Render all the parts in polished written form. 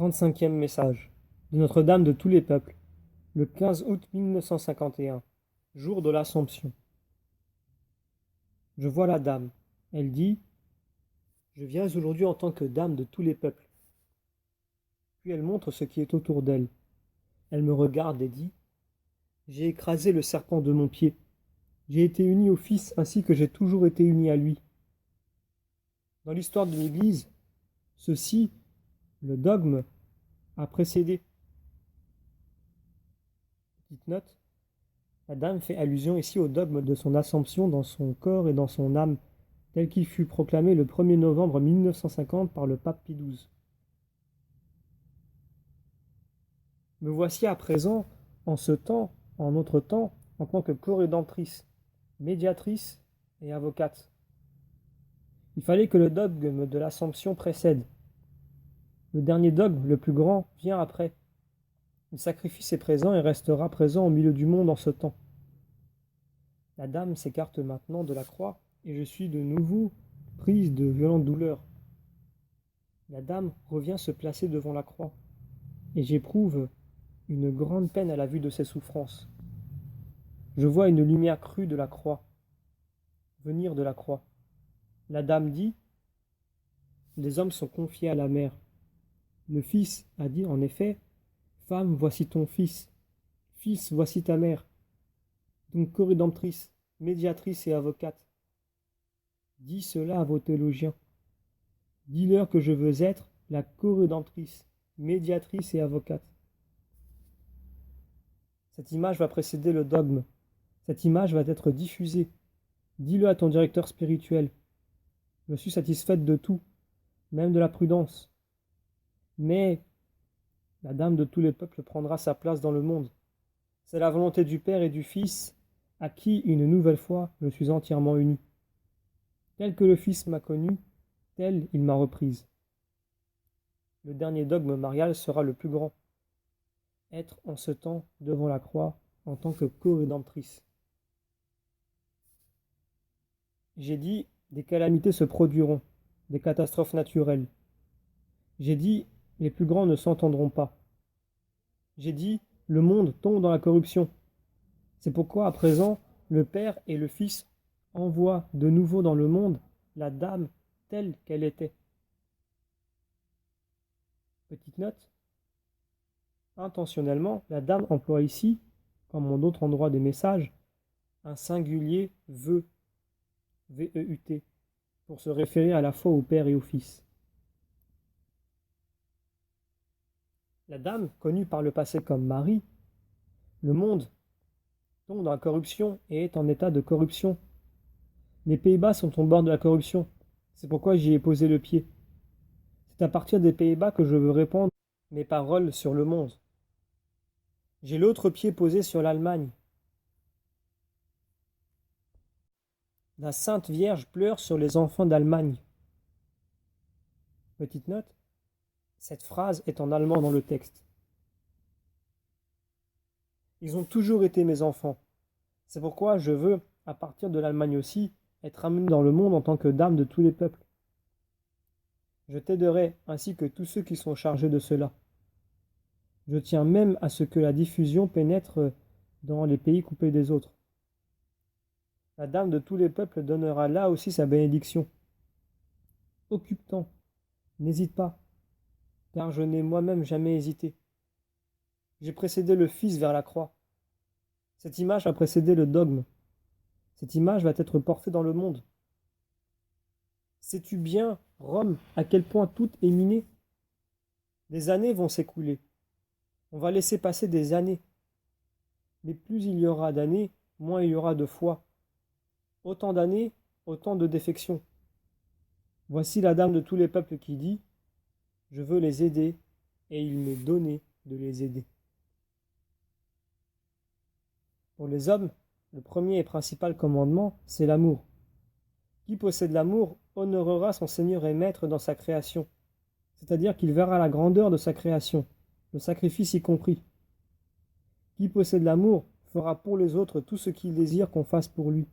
35e message de Notre-Dame de tous les peuples, le 15 août 1951, jour de l'Assomption. Je vois la dame. Elle dit: je viens aujourd'hui en tant que dame de tous les peuples. Puis elle montre ce qui est autour d'elle. Elle me regarde et dit: j'ai écrasé le serpent de mon pied. J'ai été unie au Fils ainsi que j'ai toujours été unie à lui. Dans l'histoire de l'Église, ceci, le dogme, a précédé. Petite note: la dame fait allusion ici au dogme de son Assomption dans son corps et dans son âme, tel qu'il fut proclamé le 1er novembre 1950 par le pape Pie XII. Me voici à présent, en ce temps, en notre temps, en tant que co-rédemptrice, médiatrice et avocate. Il fallait que le dogme de l'Assomption précède. Le dernier dogme, le plus grand, vient après. Le sacrifice est présent et restera présent au milieu du monde en ce temps. La dame s'écarte maintenant de la croix et je suis de nouveau prise de violentes douleurs. La dame revient se placer devant la croix et j'éprouve une grande peine à la vue de ses souffrances. Je vois une lumière crue de la croix, venir de la croix. La dame dit: les hommes sont confiés à la mère. Le Fils a dit en effet: femme, voici ton fils. Fils, voici ta mère. Donc co-rédemptrice, médiatrice et avocate. Dis cela à vos théologiens. Dis-leur que je veux être la co-rédemptrice, médiatrice et avocate. Cette image va précéder le dogme. Cette image va être diffusée. Dis-le à ton directeur spirituel. Je suis satisfaite de tout, même de la prudence. Mais la dame de tous les peuples prendra sa place dans le monde. C'est la volonté du Père et du Fils, à qui, une nouvelle fois, je suis entièrement uni. Tel que le Fils m'a connu, tel il m'a reprise. Le dernier dogme marial sera le plus grand. Être en ce temps devant la croix en tant que co-rédemptrice. J'ai dit: des calamités se produiront, des catastrophes naturelles. J'ai dit: les plus grands ne s'entendront pas. J'ai dit: le monde tombe dans la corruption. C'est pourquoi à présent, le Père et le Fils envoient de nouveau dans le monde la dame telle qu'elle était. Petite note: intentionnellement, la dame emploie ici, comme en d'autres endroits des messages, un singulier veut, V-E-U-T, pour se référer à la fois au Père et au Fils. La dame, connue par le passé comme Marie, le monde tombe dans la corruption et est en état de corruption. Les Pays-Bas sont au bord de la corruption. C'est pourquoi j'y ai posé le pied. C'est à partir des Pays-Bas que je veux répandre mes paroles sur le monde. J'ai l'autre pied posé sur l'Allemagne. La Sainte Vierge pleure sur les enfants d'Allemagne. Petite note: cette phrase est en allemand dans le texte. Ils ont toujours été mes enfants. C'est pourquoi je veux, à partir de l'Allemagne aussi, être amené dans le monde en tant que dame de tous les peuples. Je t'aiderai, ainsi que tous ceux qui sont chargés de cela. Je tiens même à ce que la diffusion pénètre dans les pays coupés des autres. La dame de tous les peuples donnera là aussi sa bénédiction. Occupe-t'en, n'hésite pas, car je n'ai moi-même jamais hésité. J'ai précédé le Fils vers la croix. Cette image a précédé le dogme. Cette image va être portée dans le monde. Sais-tu bien, Rome, à quel point tout est miné? Des années vont s'écouler. On va laisser passer des années. Mais plus il y aura d'années, moins il y aura de foi. Autant d'années, autant de défections. Voici la dame de tous les peuples qui dit: je veux les aider, et il m'est donné de les aider. Pour les hommes, le premier et principal commandement, c'est l'amour. Qui possède l'amour honorera son Seigneur et Maître dans sa création, c'est-à-dire qu'il verra la grandeur de sa création, le sacrifice y compris. Qui possède l'amour fera pour les autres tout ce qu'il désire qu'on fasse pour lui.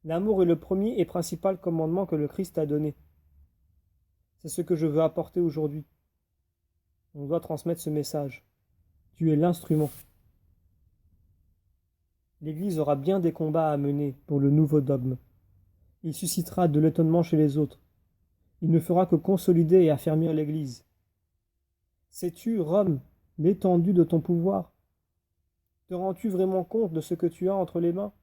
L'amour est le premier et principal commandement que le Christ a donné. C'est ce que je veux apporter aujourd'hui. On doit transmettre ce message. Tu es l'instrument. L'Église aura bien des combats à mener pour le nouveau dogme. Il suscitera de l'étonnement chez les autres. Il ne fera que consolider et affermir l'Église. Sais-tu, Rome, l'étendue de ton pouvoir? Te rends-tu vraiment compte de ce que tu as entre les mains?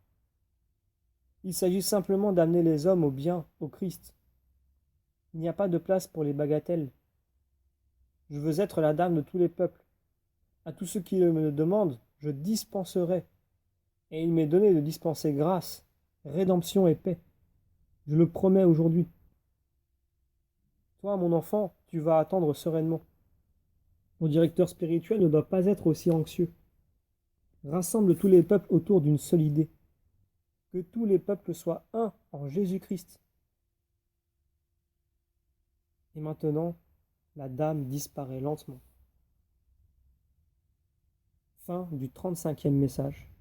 Il s'agit simplement d'amener les hommes au bien, au Christ. Il n'y a pas de place pour les bagatelles. Je veux être la dame de tous les peuples. À tous ceux qui me le demandent, je dispenserai. Et il m'est donné de dispenser grâce, rédemption et paix. Je le promets aujourd'hui. Toi, mon enfant, tu vas attendre sereinement. Ton directeur spirituel ne doit pas être aussi anxieux. Rassemble tous les peuples autour d'une seule idée. Que tous les peuples soient un en Jésus-Christ. Et maintenant, la dame disparaît lentement. Fin du 35e message.